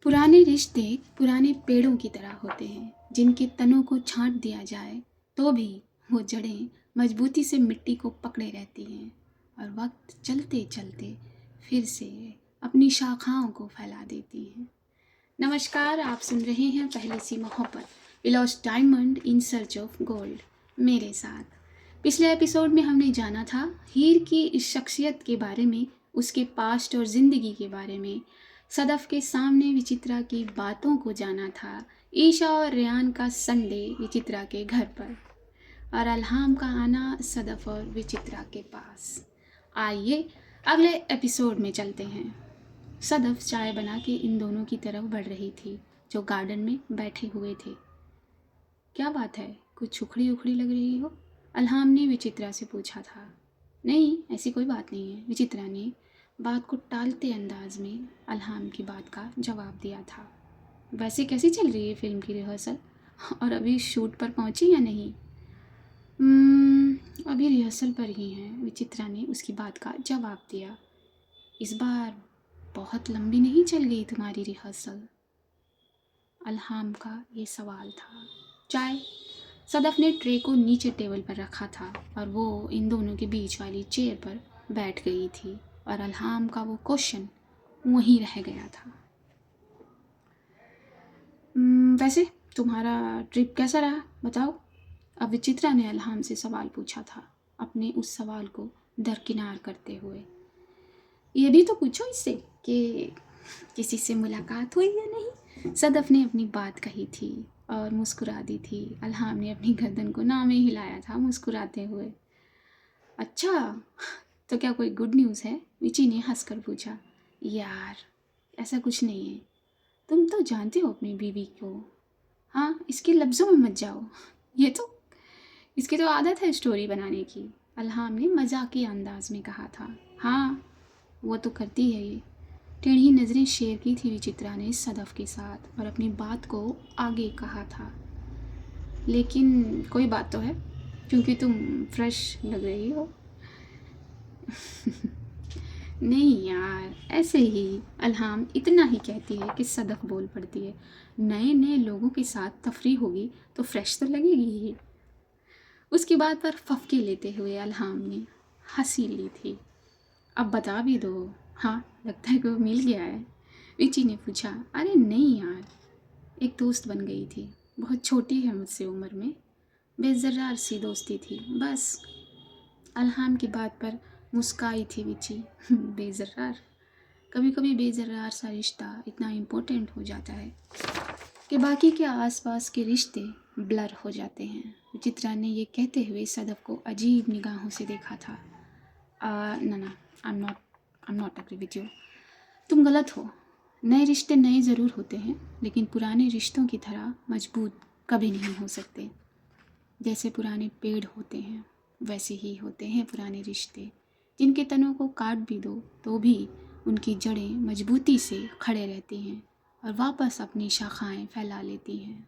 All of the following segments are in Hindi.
पुराने रिश्ते पुराने पेड़ों की तरह होते हैं जिनके तनों को छांट दिया जाए तो भी वो जड़ें मजबूती से मिट्टी को पकड़े रहती हैं और वक्त चलते चलते फिर से अपनी शाखाओं को फैला देती हैं। नमस्कार, आप सुन रहे हैं पहली सी मोहब्बत, we lost diamond in search of gold मेरे साथ। पिछले एपिसोड में हमने जाना था हीर की इस शख्सियत के बारे में, उसके पास्ट और ज़िंदगी के बारे में। सदफ के सामने विचित्रा की बातों को जाना था, ईशा और रेयान का संडे विचित्रा के घर पर, और अल्हाम का आना सदफ और विचित्रा के पास। आइए अगले एपिसोड में चलते हैं। सदफ चाय बना के इन दोनों की तरफ बढ़ रही थी जो गार्डन में बैठे हुए थे। क्या बात है, कुछ उखड़ी उखड़ी लग रही हो? अल्हाम ने विचित्रा से पूछा था। नहीं, ऐसी कोई बात नहीं है, विचित्रा ने बात को टालते अंदाज में अल्हाम की बात का जवाब दिया था। वैसे कैसी चल रही है फिल्म की रिहर्सल, और अभी शूट पर पहुंची या नहीं? अभी रिहर्सल पर ही हैं, विचित्रा ने उसकी बात का जवाब दिया। इस बार बहुत लंबी नहीं चल गई तुम्हारी रिहर्सल? अल्हाम का ये सवाल था। चाय। सदफ ने ट्रे को नीचे टेबल पर रखा था और वो इन दोनों के बीच वाली चेयर पर बैठ गई थी और अल्हाम का वो क्वेश्चन वहीं रह गया था। वैसे तुम्हारा ट्रिप कैसा रहा, बताओ? अब विचित्रा ने अल्हाम से सवाल पूछा था, अपने उस सवाल को दरकिनार करते हुए। ये भी तो पूछो इससे कि किसी से मुलाकात हुई या नहीं। सदफ ने अपनी बात कही थी और मुस्कुरा दी थी। अल्हाम ने अपनी गर्दन को ना में हिलाया था मुस्कुराते हुए। अच्छा, तो क्या कोई गुड न्यूज़ है? विची ने हंसकर पूछा। यार, ऐसा कुछ नहीं है, तुम तो जानते हो अपनी बीवी को। हाँ, इसके लफ्ज़ों में मत जाओ, ये तो इसकी तो आदत है स्टोरी बनाने की, अल्हाम ने मजाकी अंदाज में कहा था। हाँ, वो तो करती है ये। टेढ़ी नज़रें शेयर की थी विचित्रा ने सदफ के साथ और अपनी बात को आगे कहा था। लेकिन कोई बात तो है, क्योंकि तुम फ्रेश लग रही हो। नहीं यार, ऐसे ही। अल्हाम इतना ही कहती है कि सदफ बोल पड़ती है। नए नए लोगों के साथ तफरीह होगी तो फ्रेश तो लगेगी ही। उसकी बात पर फफके लेते हुए अल्हाम ने हंसी ली थी। अब बता भी दो। हाँ, लगता है कि वो मिल गया है, रिची ने पूछा। अरे नहीं यार, एक दोस्त बन गई थी, बहुत छोटी है मुझसे उम्र में, बेजर्रार सी दोस्ती थी बस। अल्हाम की बात पर मुस्काई थी विची। बेजर्रार? कभी कभी बेजर्रार सा रिश्ता इतना इम्पोर्टेंट हो जाता है कि बाकी के आसपास के रिश्ते ब्लर हो जाते हैं। विचित्रा ने ये कहते हुए सदफ को अजीब निगाहों से देखा था। ना, I am not agree with you. तुम गलत हो। नए रिश्ते नए ज़रूर होते हैं, लेकिन पुराने रिश्तों की तरह मजबूत कभी नहीं हो सकते। जैसे पुराने पेड़ होते हैं वैसे ही होते हैं पुराने रिश्ते, जिनके तनों को काट भी दो तो भी उनकी जड़ें मजबूती से खड़े रहती हैं और वापस अपनी शाखाएं फैला लेती हैं।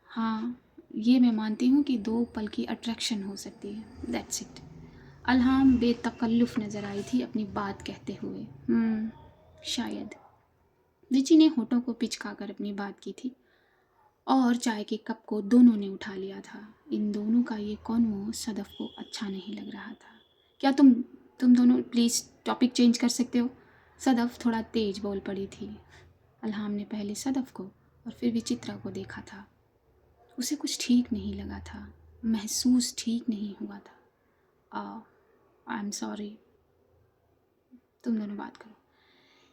हाँ, ये मैं मानती हूँ कि दो पल की अट्रैक्शन हो सकती है, दैट्स इट। अल्हाम बेतकल्लुफ़ नज़र आई थी अपनी बात कहते हुए। शायद। रिची ने होठों को पिचका कर अपनी बात की थी और चाय के कप को दोनों ने उठा लिया था। इन दोनों का ये कॉन्वो सदफ को अच्छा नहीं लग रहा था। क्या तुम दोनों प्लीज़ टॉपिक चेंज कर सकते हो? सदफ थोड़ा तेज बोल पड़ी थी। अल्हाम ने पहले सदफ को और फिर विचित्रा को देखा था। उसे कुछ ठीक नहीं लगा था, महसूस ठीक नहीं हुआ था। आई एम सॉरी, तुम दोनों बात करो।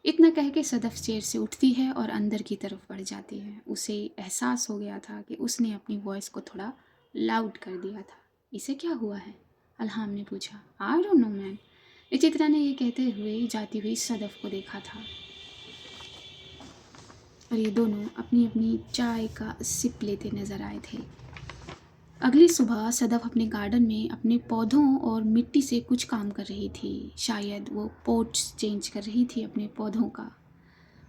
इतना कह के सदफ चेयर से उठती है और अंदर की तरफ बढ़ जाती है। उसे एहसास हो गया था कि उसने अपनी वॉइस को थोड़ा लाउड कर दिया था। इसे क्या हुआ है? अल्हाम ने पूछा। आई डोंट नो मैन, विचित्रा ने ये कहते हुए जाती हुई सदफ को देखा था और ये दोनों अपनी अपनी चाय का सिप लेते नजर आए थे। अगली सुबह सदफ अपने गार्डन में अपने पौधों और मिट्टी से कुछ काम कर रही थी। शायद वो पोट्स चेंज कर रही थी अपने पौधों का।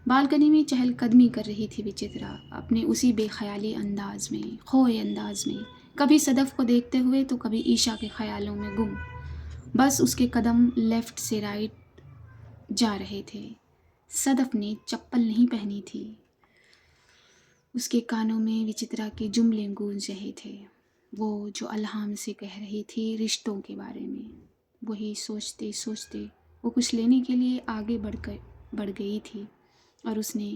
बालकनी में चहलकदमी कर रही थी विचित्रा अपने उसी बेख्याली अंदाज में, खोए अंदाज में, कभी सदफ को देखते हुए तो कभी ईशा के ख्यालों में गुम। बस उसके कदम लेफ्ट से राइट जा रहे थे। सदफ ने चप्पल नहीं पहनी थी। उसके कानों में विचित्रा के जुमले गूंज रहे थे, वो जो अल्हाम से कह रही थी रिश्तों के बारे में। वही सोचते सोचते वो कुछ लेने के लिए आगे बढ़ गई थी और उसने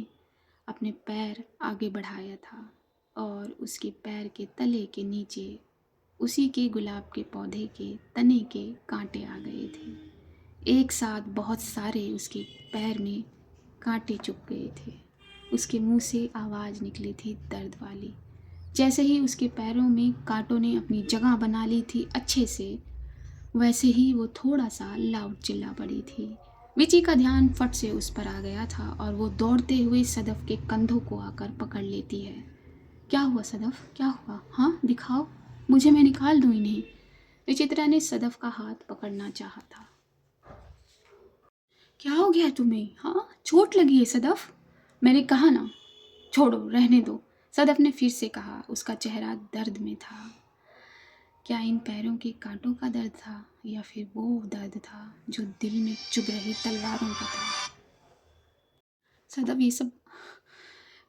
अपने पैर आगे बढ़ाया था और उसके पैर के तले के नीचे उसी के गुलाब के पौधे के तने के कांटे आ गए थे। एक साथ बहुत सारे उसके पैर में कांटे चुभ गए थे। उसके मुंह से आवाज़ निकली थी दर्द वाली। जैसे ही उसके पैरों में कांटों ने अपनी जगह बना ली थी अच्छे से, वैसे ही वो थोड़ा सा लाउड चिल्ला पड़ी थी। विची का ध्यान फट से उस पर आ गया था और वो दौड़ते हुए सदफ के कंधों को आकर पकड़ लेती है। क्या हुआ सदफ, क्या हुआ? हाँ दिखाओ मुझे, मैं निकाल दूँ इन्हें। विचित्रा ने सदफ का हाथ पकड़ना चाहा था। क्या हो गया तुम्हें? हाँ चोट लगी है सदफ? मैंने कहा ना, छोड़ो रहने दो, सदफ ने फिर से कहा। उसका चेहरा दर्द में था। क्या इन पैरों के कांटों का दर्द था या फिर वो दर्द था जो दिल में चुभ रही तलवारों का था? सदफ ये सब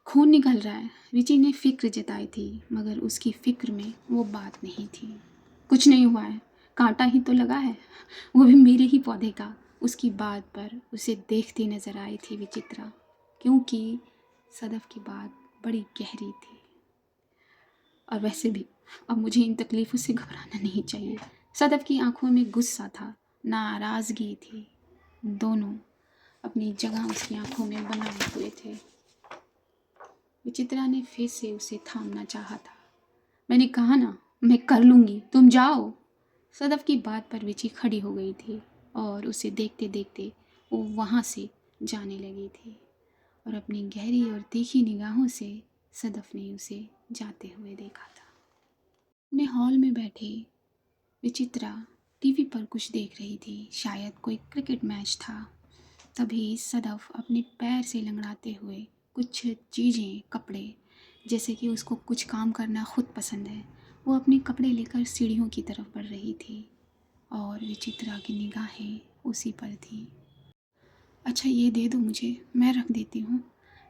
खून निकल रहा है, रिची ने फिक्र जताई थी, मगर उसकी फिक्र में वो बात नहीं थी। कुछ नहीं हुआ है, कांटा ही तो लगा है, वो भी मेरे ही पौधे का। उसकी बात पर उसे देखती नजर आई थी विचित्रा, क्योंकि सदफ की बात बड़ी गहरी थी। और वैसे भी अब मुझे इन तकलीफ़ों से घबराना नहीं चाहिए। सदफ की आंखों में गुस्सा था, नाराज़गी थी, दोनों अपनी जगह उसकी आंखों में बनाए हुए थे। विचित्रा ने फिर से उसे थामना चाहा था। मैंने कहा ना, मैं कर लूँगी, तुम जाओ। सदफ की बात पर विची खड़ी हो गई थी और उसे देखते देखते वो वहाँ से जाने लगी थी और अपनी गहरी और तीखी निगाहों से सदफ ने उसे जाते हुए देखा था। अपने हॉल में बैठे विचित्रा टीवी पर कुछ देख रही थी, शायद कोई क्रिकेट मैच था। तभी सदफ अपने पैर से लंगड़ाते हुए कुछ चीज़ें, कपड़े, जैसे कि उसको कुछ काम करना खुद पसंद है, वो अपने कपड़े लेकर सीढ़ियों की तरफ बढ़ रही थी और विचित्रा की निगाहें उसी पर थी। अच्छा ये दे दो मुझे, मैं रख देती हूँ,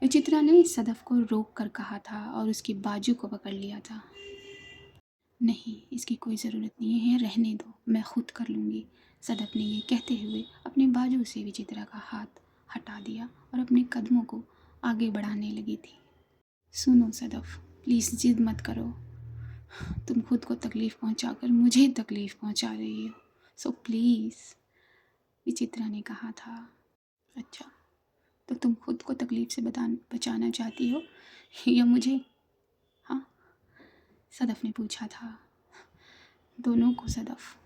विचित्रा ने सदफ को रोक कर कहा था और उसकी बाजू को पकड़ लिया था। नहीं, इसकी कोई ज़रूरत नहीं है, रहने दो, मैं खुद कर लूँगी। सदफ ने ये कहते हुए अपने बाजू से विचित्रा का हाथ हटा दिया और अपने कदमों को आगे बढ़ाने लगी थी। सुनो सदफ, प्लीज़ जिद मत करो, तुम खुद को तकलीफ़ पहुंचाकर मुझे तकलीफ़ पहुंचा रही हो, सो प्लीज़, विचित्रा ने कहा था। अच्छा, तो तुम खुद को तकलीफ़ से बचाना चाहती हो या मुझे? हाँ, सदफ ने पूछा था। दोनों को सदफ,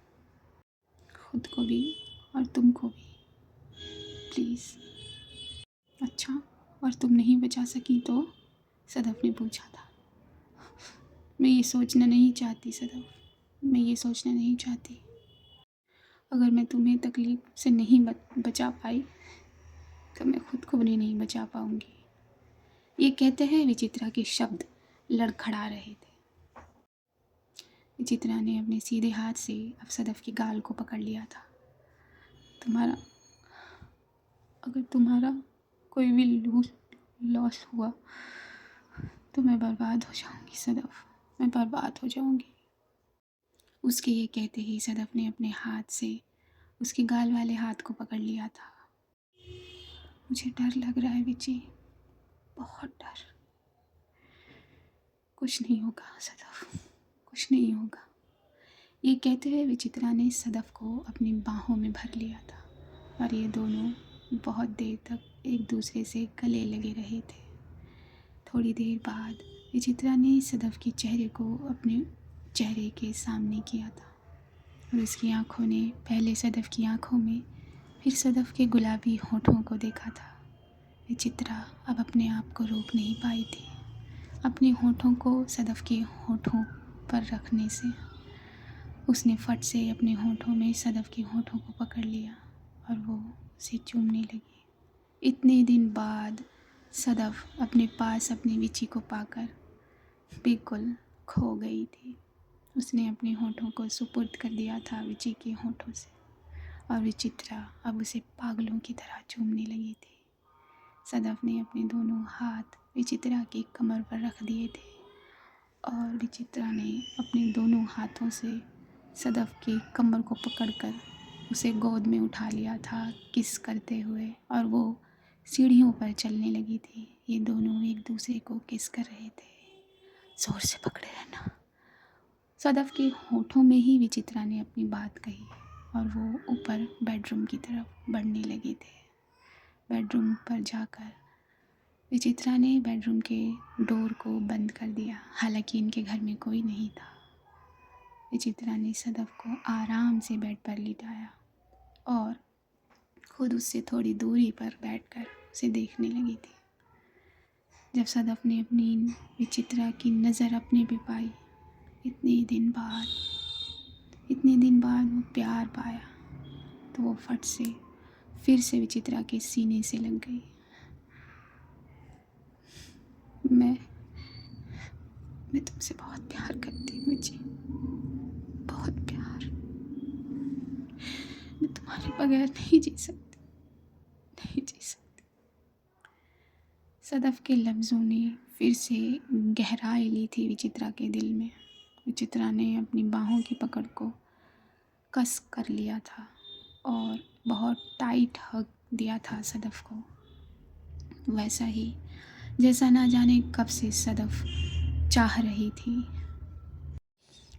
खुद को भी और तुमको भी, प्लीज़। अच्छा, और तुम नहीं बचा सकी तो? सदफ ने पूछा था। मैं ये सोचना नहीं चाहती सदफ, मैं ये सोचना नहीं चाहती। अगर मैं तुम्हें तकलीफ़ से नहीं बचा पाई तो मैं खुद को भी नहीं बचा पाऊँगी। ये कहते हैं विचित्रा के शब्द लड़खड़ा रहे थे। विचित्रा ने अपने सीधे हाथ से अब सदफ के गाल को पकड़ लिया था। अगर तुम्हारा कोई भी लॉस हुआ तो मैं बर्बाद हो जाऊंगी सदफ, मैं बर्बाद हो जाऊंगी। उसके ये कहते ही सदफ ने अपने हाथ से उसके गाल वाले हाथ को पकड़ लिया था। मुझे डर लग रहा है विची, बहुत डर। कुछ नहीं होगा सदफ, कुछ नहीं होगा। ये कहते हुए विचित्रा ने सदफ को अपनी बाहों में भर लिया था और ये दोनों बहुत देर तक एक दूसरे से गले लगे रहे थे। थोड़ी देर बाद विचित्रा ने सदफ के चेहरे को अपने चेहरे के सामने किया था और उसकी आंखों ने पहले सदफ की आंखों में, फिर सदफ के गुलाबी होठों को देखा था। विचित्रा अब अपने आप को रोक नहीं पाई थी। अपने होठों को सदफ के होठों पर रखने से उसने फट से अपने होठों में सदफ के होठों को पकड़ लिया और वो उसे चूमने लगी। इतने दिन बाद सदफ अपने पास अपनी विची को पाकर बिल्कुल खो गई थी। उसने अपने होठों को सुपुर्द कर दिया था विची के होठों से और विचित्रा अब उसे पागलों की तरह चूमने लगी थी। सदफ ने अपने दोनों हाथ विचित्रा की कमर पर रख दिए थे और विचित्रा ने अपने दोनों हाथों से सदफ की कमर को पकड़कर उसे गोद में उठा लिया था किस करते हुए, और वो सीढ़ियों पर चलने लगी थी। ये दोनों एक दूसरे को किस कर रहे थे। जोर से पकड़े रहना। सदफ के होठों में ही विचित्रा ने अपनी बात कही और वो ऊपर बेडरूम की तरफ बढ़ने लगे थे। बेडरूम पर जाकर विचित्रा ने बेडरूम के डोर को बंद कर दिया। हालांकि इनके घर में कोई नहीं था। विचित्रा ने सदफ को आराम से बेड पर लिटाया और खुद उससे थोड़ी दूरी पर बैठकर उसे देखने लगी थी। जब सदफ ने अपनी विचित्रा की नज़र अपने पे पाई, इतने दिन बाद वो प्यार पाया, तो वो फट से फिर से विचित्रा के सीने से लग गई। मैं तुमसे बहुत प्यार करती हूँ विची, बहुत प्यार। मैं तुम्हारे बगैर नहीं जी सकती। सदफ के लफ्ज़ों ने फिर से गहराई ली थी विचित्रा के दिल में। विचित्रा ने अपनी बाहों की पकड़ को कस कर लिया था और बहुत टाइट हग दिया था सदफ को, वैसा ही जैसा ना जाने कब से सदफ चाह रही थी।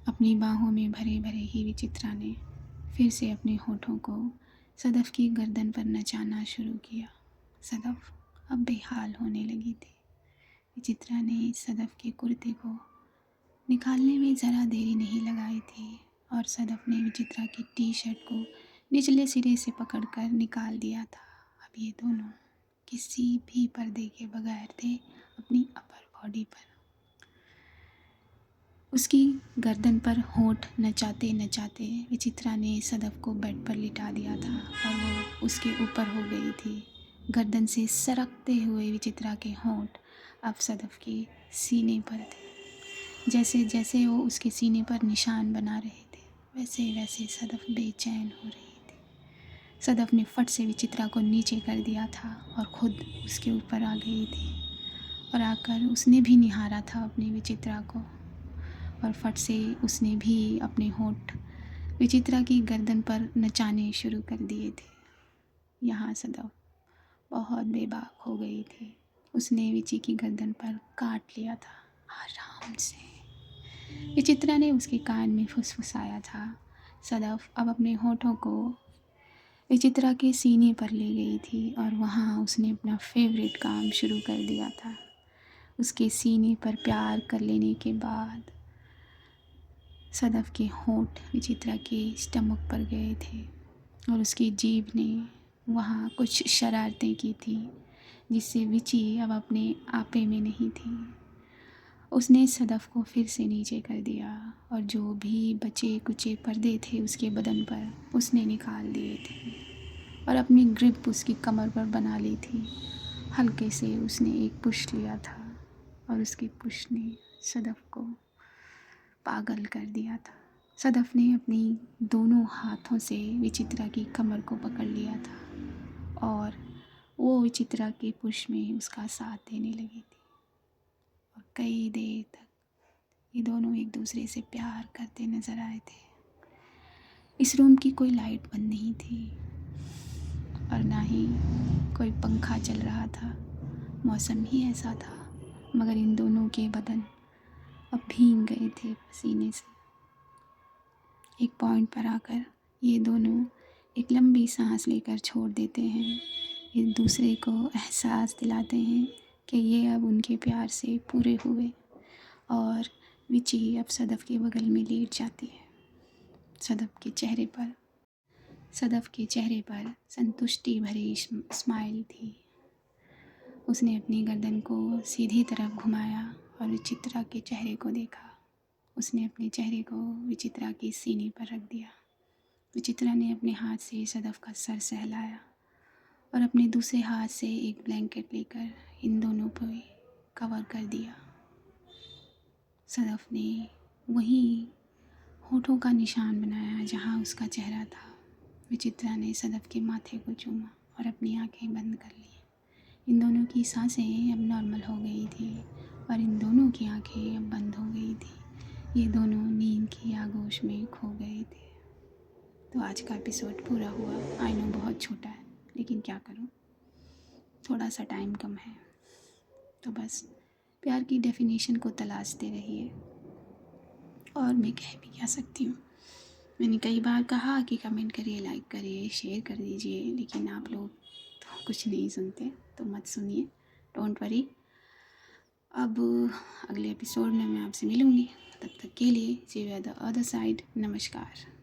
अपनी बाहों में भरे भरे ही विचित्रा ने फिर से अपने होठों को सदफ की गर्दन पर नचाना शुरू किया। सदफ अब बेहाल होने लगी थी। विचित्रा ने सदफ के कुर्ते को निकालने में ज़रा देरी नहीं लगाई थी और सदफ ने विचित्रा की टी शर्ट को निचले सिरे से पकड़कर निकाल दिया था। अब ये दोनों किसी भी पर्दे के बगैर थे अपनी अपर बॉडी पर। उसकी गर्दन पर होंठ नचाते नचाते विचित्रा ने सदफ को बेड पर लिटा दिया था और वो उसके ऊपर हो गई थी। गर्दन से सरकते हुए विचित्रा के होंठ अब सदफ के सीने पर थे। जैसे जैसे वो उसके सीने पर निशान बना रहे थे, वैसे वैसे सदफ बेचैन हो रही थी। सदफ ने फट से विचित्रा को नीचे कर दिया था और ख़ुद उसके ऊपर आ गई थी और आकर उसने भी निहारा था अपनी विचित्रा को और फट से उसने भी अपने होंठ विचित्रा की गर्दन पर नचाने शुरू कर दिए थे। यहाँ सदफ बहुत बेबाक हो गई थी। उसने विची की गर्दन पर काट लिया था आराम से। विचित्रा ने उसके कान में फुसफुसाया था। सदफ अब अपने होठों को विचित्रा के सीने पर ले गई थी और वहाँ उसने अपना फेवरेट काम शुरू कर दिया था। उसके सीने पर प्यार कर लेने के बाद सदफ के होंठ विचित्रा के स्टमक पर गए थे और उसकी जीभ ने वहाँ कुछ शरारतें की थी जिससे विची अब अपने आपे में नहीं थी। उसने सदफ को फिर से नीचे कर दिया और जो भी बचे कुचे पर्दे थे उसके बदन पर उसने निकाल दिए थे और अपनी ग्रिप उसकी कमर पर बना ली थी। हल्के से उसने एक पुश लिया था और उसकी पुश ने सदफ को पागल कर दिया था। सदफ ने अपनी दोनों हाथों से विचित्रा की कमर को पकड़ लिया था और वो विचित्रा के पुश में उसका साथ देने लगी थी और कई देर तक ये दोनों एक दूसरे से प्यार करते नज़र आए थे। इस रूम की कोई लाइट बंद नहीं थी और ना ही कोई पंखा चल रहा था। मौसम ही ऐसा था, मगर इन दोनों के बदन अब भीग गए थे पसीने से। एक पॉइंट पर आकर ये दोनों एक लंबी सांस लेकर छोड़ देते हैं। एक दूसरे को एहसास दिलाते हैं कि ये अब उनके प्यार से पूरे हुए और विची अब सदफ के बगल में लेट जाती है। सदफ के चेहरे पर संतुष्टि भरी स्माइल थी। उसने अपनी गर्दन को सीधी तरफ घुमाया और विचित्रा के चेहरे को देखा। उसने अपने चेहरे को विचित्रा के सीने पर रख दिया। विचित्रा ने अपने हाथ से सदफ का सर सहलाया और अपने दूसरे हाथ से एक ब्लैंकेट लेकर इन दोनों पर कवर कर दिया। सदफ ने वहीं होठों का निशान बनाया जहाँ उसका चेहरा था। विचित्रा ने सदफ के माथे को चूमा और अपनी आंखें बंद कर ली। इन दोनों की सांसें अब नॉर्मल हो गई थी और इन दोनों की आंखें अब बंद हो गई थी। ये दोनों नींद की आगोश में खो गए थे। तो आज का एपिसोड पूरा हुआ। आई नो बहुत छोटा है, लेकिन क्या करूँ, थोड़ा सा टाइम कम है। तो बस प्यार की डेफिनेशन को तलाशते रहिए। और मैं कह भी क्या सकती हूँ, मैंने कई बार कहा कि कमेंट करिए, लाइक करिए, शेयर कर दीजिए, लेकिन आप लोग तो कुछ नहीं सुनते, तो मत सुनिए, डोंट वरी। अब अगले एपिसोड में मैं आपसे मिलूँगी, तब तक के लिए see you at the other side. नमस्कार।